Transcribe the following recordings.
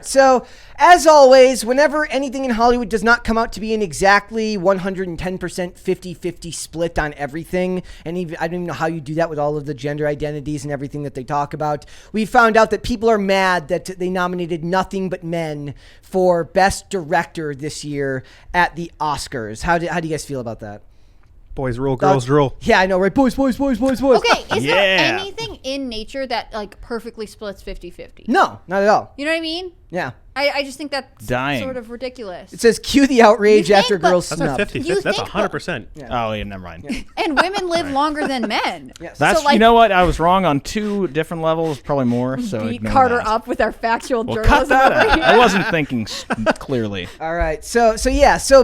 right, so as always, whenever anything in Hollywood does not come out to be an exactly 110% 50-50 split on everything, and even, I don't even know how you do that with all of the gender identities and everything that they talk about, we found out that people are mad that they nominated nothing but men for Best Director this year at the Oscars. How do you guys feel about that? Boys rule, girls rule. Yeah, I know, right? Boys. Okay, is there anything in nature that like perfectly splits 50-50? No, not at all. You know what I mean? Yeah. I just think that's Dying. sort of ridiculous. It says cue the outrage You think, after but- girls That's not snubbed. 50. That's 100%. Yeah. Oh, yeah, never mind. Yeah. And women live longer than men. Yes. That's So, like, you know what? I was wrong on 2 different levels, probably more. So beat ignore Carter that. up with our factual Well, journalism. cut that over out. here. I wasn't thinking clearly. All right. So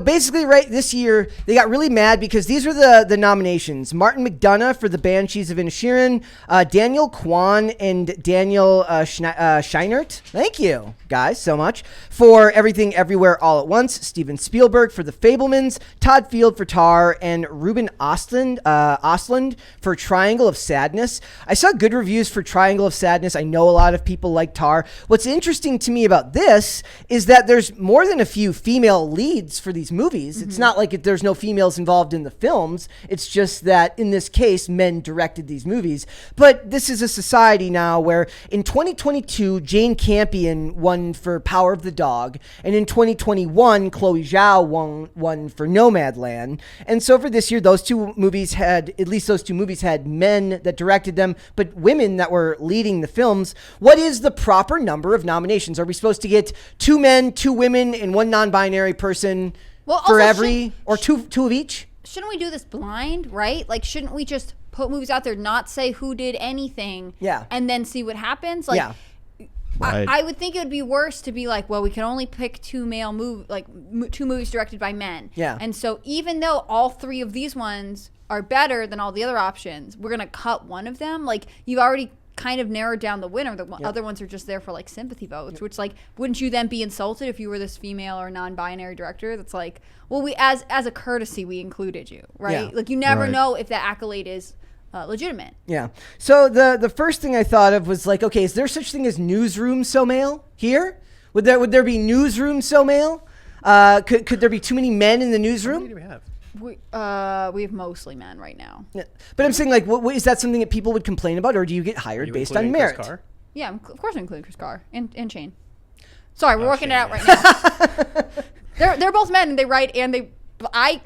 basically right this year they got really mad because these were the nominations. Martin McDonagh for the Banshees of Inisherin, Daniel Kwan and Daniel Scheinert. Thank you guys so much for Everything Everywhere All at Once. Steven Spielberg for The Fabelmans, Todd Field for Tar, and Ruben Ostlund for Triangle of Sadness. I saw good reviews for Triangle of Sadness. I know a lot of people like Tar. What's interesting to me about this is that there's more than a few female leads for these movies. Mm-hmm. It's not like there's no females involved in the films. It's just that in this case, men directed these movies. But this is a society now where in 2022, Jane Campion won for Power of the Dog, and in 2021, Chloe Zhao won for Nomadland. And so for this year, those two movies had men that directed them, but women that were leading the films. What is the proper number of nominations? Are we supposed to get 2 men, 2 women, and 1 non-binary person for every, or two of each? Shouldn't we do this blind, right? Like, shouldn't we just put movies out there, not say who did anything, and then see what happens? Like, yeah. Right. I would think it would be worse to be like, well, we can only pick 2 2 movies directed by men. Yeah. And so even though all 3 of these ones are better than all the other options, we're going to cut one of them. Like, you've already kind of narrowed down the winner. The other ones are just there for like sympathy votes, which, like, wouldn't you then be insulted if you were this female or non-binary director that's like, well, we as a courtesy, we included you, right? Yeah. Like, you never know if that accolade is legitimate. Yeah. So the first thing I thought of was like, okay, is there such thing as newsroom SoMale here? Would there be newsroom SoMale? Could there be too many men in the newsroom? How many do we have? We have mostly men right now. Yeah. But I'm saying, like, what is that something that people would complain about, or do you get hired based on merit? Chris Carr? Yeah, of course I'm including Chris Carr and Shane. Sorry, we're working it out right now. They're both men, and they write and they.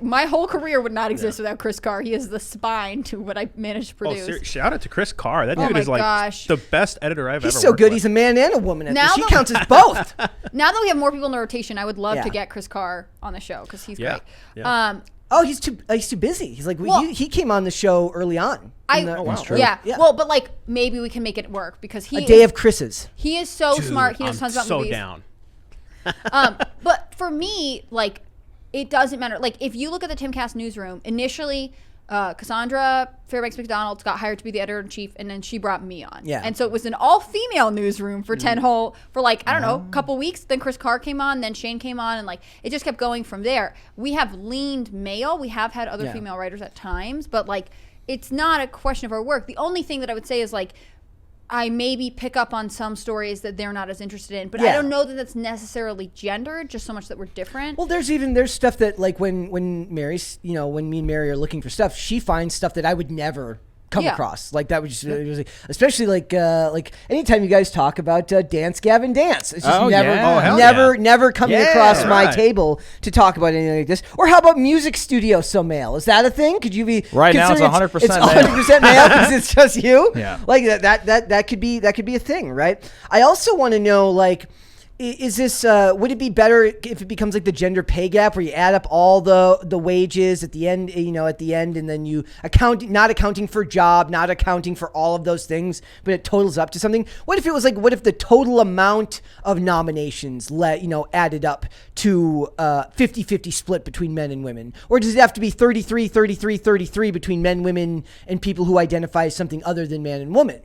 My whole career would not exist without Chris Carr. He is the spine to what I managed to produce. Shout out to Chris Carr. That dude is like the best editor I've ever worked with. He's so good. He's a man and a woman at this. He counts as both. Now that we have more people in the rotation, I would love to get Chris Carr on the show because he's great. Yeah. He's too busy. He's like, he came on the show early on. That's true. Yeah. Well, but like maybe we can make it work because A Day of Chris's. He is so smart. He knows tons about movies. down. But for me, like, it doesn't matter. Like, if you look at the Timcast newsroom, initially, Cassandra Fairbanks McDonald got hired to be the editor-in-chief, and then she brought me on. Yeah. And so it was an all-female newsroom for like, I don't know, a couple weeks. Then Chris Carr came on, then Shane came on, and like, it just kept going from there. We have leaned male. We have had other female writers at times, but like, it's not a question of our work. The only thing that I would say is like, I maybe pick up on some stories that they're not as interested in, but I don't know that that's necessarily gendered, just so much that we're different. Well, there's stuff that, like, when Mary's, when me and Mary are looking for stuff, she finds stuff that I would never come across. Like, that was just, it was like, especially like anytime you guys talk about Dance Gavin Dance, it's just never coming across my table to talk about anything like this. Or how about Music Studio SoMale? Is that a thing? Could you be right now? It's 100% it's 100% male because it's just you. Yeah, like that could be a thing, right? I also want to know, like, is this would it be better if it becomes like the gender pay gap where you add up all the wages at the end, and then you not accounting for job, not accounting for all of those things, but it totals up to something? What if it was like, what if the total amount of nominations added up to 50-50 split between men and women? Or does it have to be 33 between men, women, and people who identify as something other than man and woman?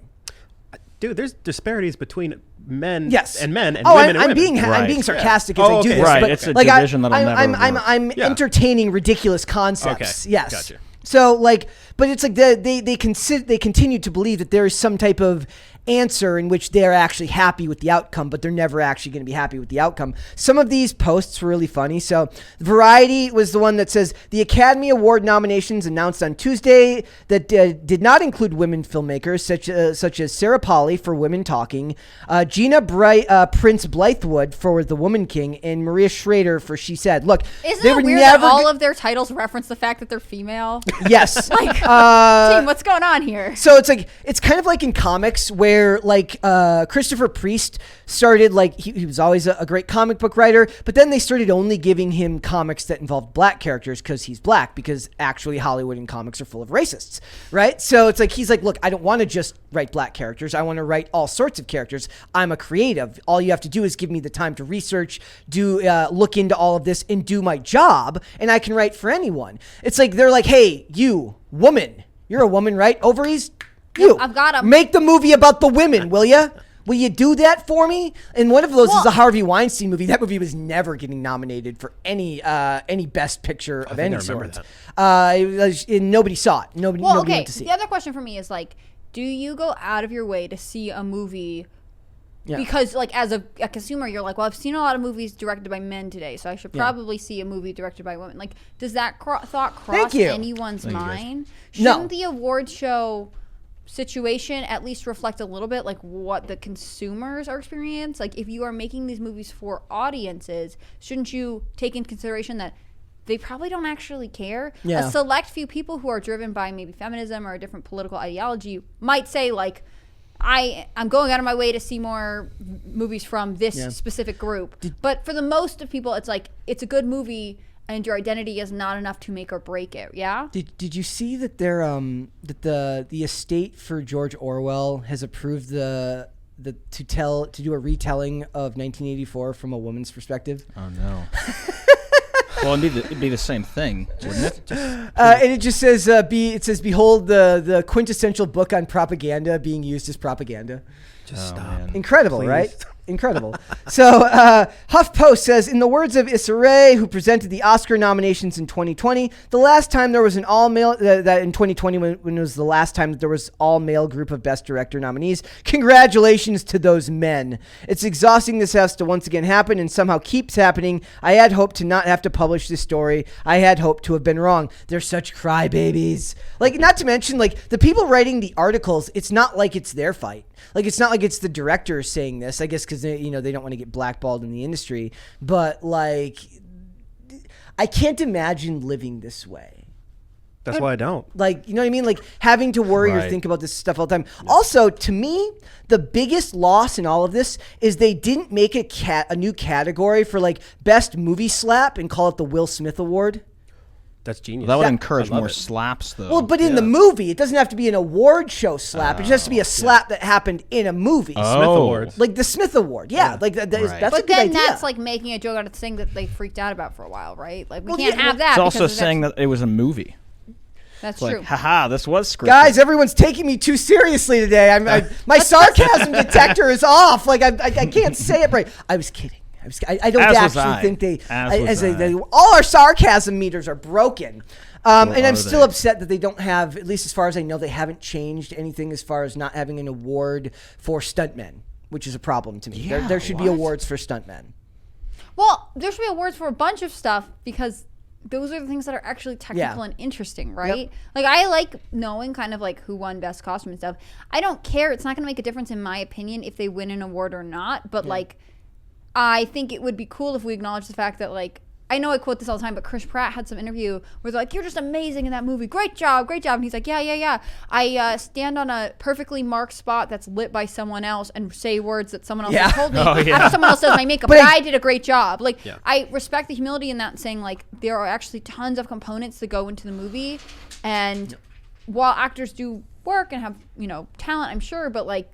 Dude, there's disparities between men and men and women and women. I'm being sarcastic as I do this. Right, but it's a like division that'll never work. I'm entertaining ridiculous concepts. Okay, yes. gotcha. So, like, but it's like they continue to believe that there is some type of answer in which they're actually happy with the outcome, but they're never actually going to be happy with the outcome. Some of these posts were really funny. So Variety was the one that says the Academy Award nominations announced on Tuesday that did not include women filmmakers such as Sarah Polley for Women Talking, Gina Prince Blythewood for The Woman King, and Maria Schrader for She Said. Look, isn't it weird that all of their titles reference the fact that they're female? Yes. Like, team, what's going on here? So it's kind of like in comics where like Christopher Priest started, like he was always a great comic book writer, but then they started only giving him comics that involved black characters because he's black, because actually Hollywood and comics are full of racists, right? So it's like he's like, look, I don't want to just write black characters. I want to write all sorts of characters. I'm a creative. All you have to do is give me the time to research, look into all of this, and do my job, and I can write for anyone. It's like they're like, hey, you woman, you're a woman, right? Ovaries. I've got 'em. Make the movie about the women, will you? Will you do that for me? And one of those is the Harvey Weinstein movie. That movie was never getting nominated for any Best Picture of any sort. Nobody saw it. Nobody went to see it. The other question for me is like, do you go out of your way to see a movie? Yeah. Because like as a consumer, you're like, well, I've seen a lot of movies directed by men today, so I should probably see a movie directed by women. Like, does that thought cross anyone's mind? Shouldn't the award show situation at least reflect a little bit like what the consumers are experiencing? Like, if you are making these movies for audiences, shouldn't you take into consideration that they probably don't actually care? A select few people who are driven by maybe feminism or a different political ideology might say like, I'm going out of my way to see more movies from this specific group. But for the most of people, it's like, it's a good movie and your identity is not enough to make or break it. Yeah. Did you see that the estate for George Orwell has approved to do a retelling of 1984 from a woman's perspective? Oh no. Well, it'd be the same thing, wouldn't it? And it just says, behold the quintessential book on propaganda being used as propaganda. Just stop. Man. Incredible, Please. right? Incredible. So HuffPost says, in the words of Issa Rae, who presented the Oscar nominations in 2020, the last time there was an all-male, that in 2020 when it was the last time that there was all-male group of Best Director nominees, congratulations to those men. It's exhausting this has to once again happen and somehow keeps happening. I had hoped to not have to publish this story. I had hoped to have been wrong. They're such crybabies. Like, not to mention, like, the people writing the articles, it's not like it's their fight. Like, it's not like it's the director saying this, I guess, because they don't want to get blackballed in the industry. But like, I can't imagine living this way. That's why I don't. Like, you know what I mean? Like, having to worry or think about this stuff all the time. Yeah. Also, to me, the biggest loss in all of this is they didn't make a new category for like Best Movie Slap and call it the Will Smith Award. That's genius. Well, that would encourage more slaps, though. Well, but in the movie, it doesn't have to be an award show slap. It just has to be a slap that happened in a movie. Smith Awards. Like the Smith Award. Yeah. Like that's a good idea. But then that's like making a joke out of the thing that they freaked out about for a while, right? Like, we can't have that. It's also saying that it was a movie. That's like, true. Haha, this was scripted. Guys, everyone's taking me too seriously today. My sarcasm detector is off. Like, I can't say it right. I was kidding. I don't actually think all our sarcasm meters are broken. And I'm still upset that they don't have, at least as far as I know, they haven't changed anything as far as not having an award for stuntmen, which is a problem to me. Yeah, there should be awards for stuntmen. Well, there should be awards for a bunch of stuff because those are the things that are actually technical and interesting, right? Yep. Like, I like knowing kind of like who won Best Costume and stuff. I don't care. It's not going to make a difference in my opinion if they win an award or not. But like, I think it would be cool if we acknowledge the fact that, like, I know I quote this all the time, but Chris Pratt had some interview where they're like, you're just amazing in that movie. Great job. And he's like, yeah. I stand on a perfectly marked spot that's lit by someone else and say words that someone else has told me after someone else does my makeup. But I did a great job. Like, I respect the humility in that and saying, like, there are actually tons of components that go into the movie. And while actors do work and have, talent, I'm sure, but, like,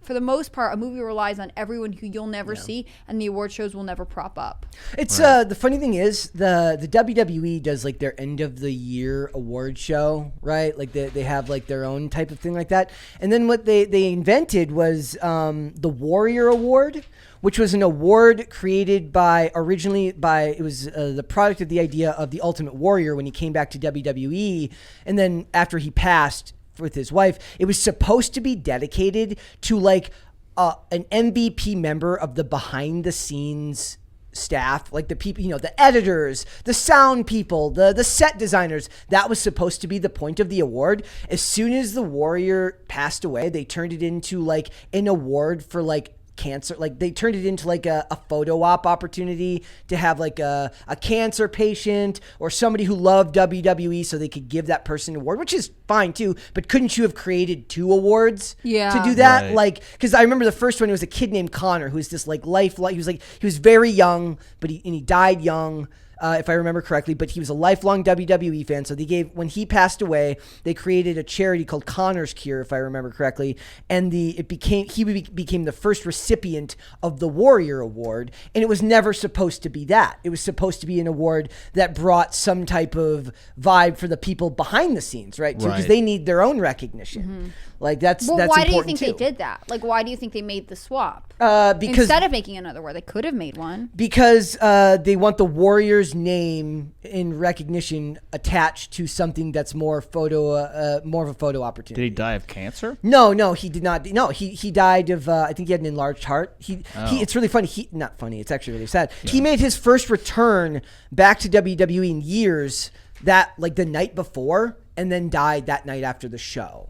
for the most part, a movie relies on everyone who you'll never see, and the award shows will never prop up. It's the funny thing is the WWE does like their end of the year award show, right? Like they have like their own type of thing like that. And then what they invented was the Warrior Award, which was an award created originally by the product of the idea of the Ultimate Warrior when he came back to WWE, and then after he passed, with his wife. It was supposed to be dedicated to like an MVP member of the behind the scenes staff, like the people, the editors, the sound people, the set designers. That was supposed to be the point of the award. As soon as the Warrior passed away, they turned it into like an award for like cancer. Like they turned it into like a photo op opportunity to have like a cancer patient or somebody who loved WWE so they could give that person an award, which is fine too. But couldn't you have created 2 awards to do that? Right. Like, because I remember the first one, it was a kid named Connor who was this like he was very young, but he died young. If I remember correctly, but he was a lifelong WWE fan. So when he passed away, they created a charity called Connor's Cure, if I remember correctly, and he became the first recipient of the Warrior Award. And it was never supposed to be that. It was supposed to be an award that brought some type of vibe for the people behind the scenes, right? Because they need their own recognition. Mm-hmm. Like that's why important do you think too. they did that? Like, why do you think they made the swap? Because instead of making another award, they could have made one. Because they want the Warrior's name in recognition attached to something that's more of a photo opportunity. Did he die of cancer? No, he did not. No, he died of I think he had an enlarged heart. It's really funny. Not funny. It's actually really sad. Yeah. He made his first return back to WWE in years the night before, and then died that night after the show.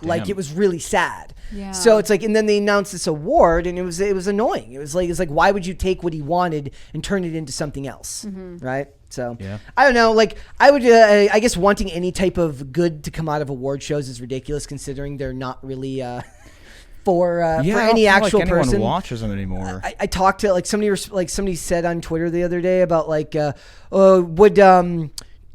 Damn. Like it was really sad. Yeah. So it's like, and then they announced this award, and it was annoying. It was like why would you take what he wanted and turn it into something else, right? So I don't know. Like I would, I guess wanting any type of good to come out of award shows is ridiculous, considering they're not really for any actual person. Anyone watches them anymore. I talked to somebody said on Twitter the other day about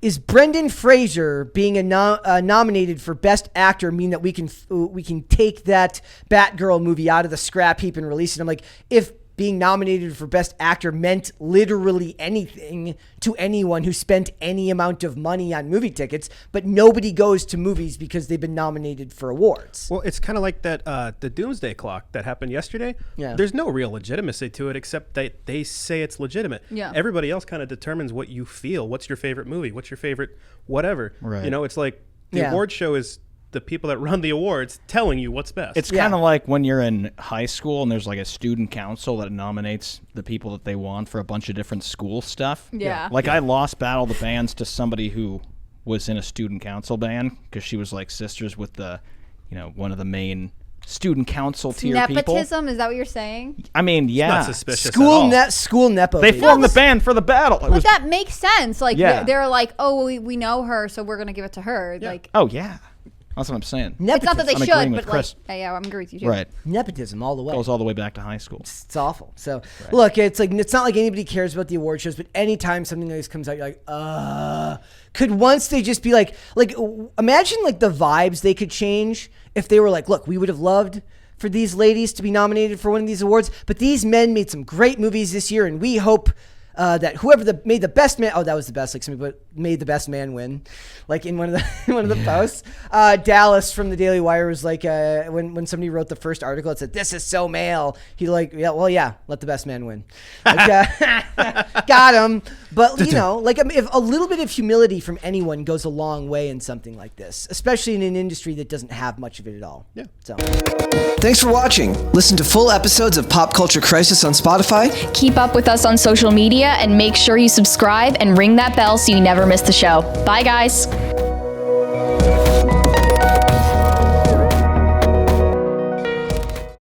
is Brendan Fraser being nominated for Best Actor mean that we can take that Batgirl movie out of the scrap heap and release it? I'm like, if being nominated for Best Actor meant literally anything to anyone who spent any amount of money on movie tickets, but nobody goes to movies because they've been nominated for awards. Well, it's kind of like that the Doomsday Clock that happened yesterday. Yeah. There's no real legitimacy to it except that they say it's legitimate. Yeah. Everybody else kind of determines what you feel. What's your favorite movie? What's your favorite whatever? Right. It's like the award show is the people that run the awards telling you what's best. It's kind of like when you're in high school and there's like a student council that nominates the people that they want for a bunch of different school stuff. Yeah. Like I lost Battle of the Bands to somebody who was in a student council band because she was like sisters with the, one of the main student council tier people. Nepotism, is that what you're saying? I mean, yeah. It's not suspicious at all. School nepo. They formed the band for the battle. But that makes sense. Like they're like, oh, we know her, so we're going to give it to her. Yeah. Like, oh, yeah. That's what I'm saying. Nepotism. It's not that they should, but Chris. I'm agreeing with you too. Right. Nepotism all the way. Goes all the way back to high school. It's awful. So look, it's not like anybody cares about the award shows, but anytime something like this comes out, you're like, could once they just be like imagine like the vibes they could change if they were like, look, we would have loved for these ladies to be nominated for one of these awards, but these men made some great movies this year, and we hope that whoever made the best man, that was the best, like somebody made the best man win, like in one of the posts. Dallas from the Daily Wire was like, when somebody wrote the first article, it said, "This is so male." He let the best man win. Like, got him. But if a little bit of humility from anyone goes a long way in something like this, especially in an industry that doesn't have much of it at all. Yeah. So, thanks for watching. Listen to full episodes of Pop Culture Crisis on Spotify. Keep up with us on social media and make sure you subscribe and ring that bell so you never miss the show. Bye, guys.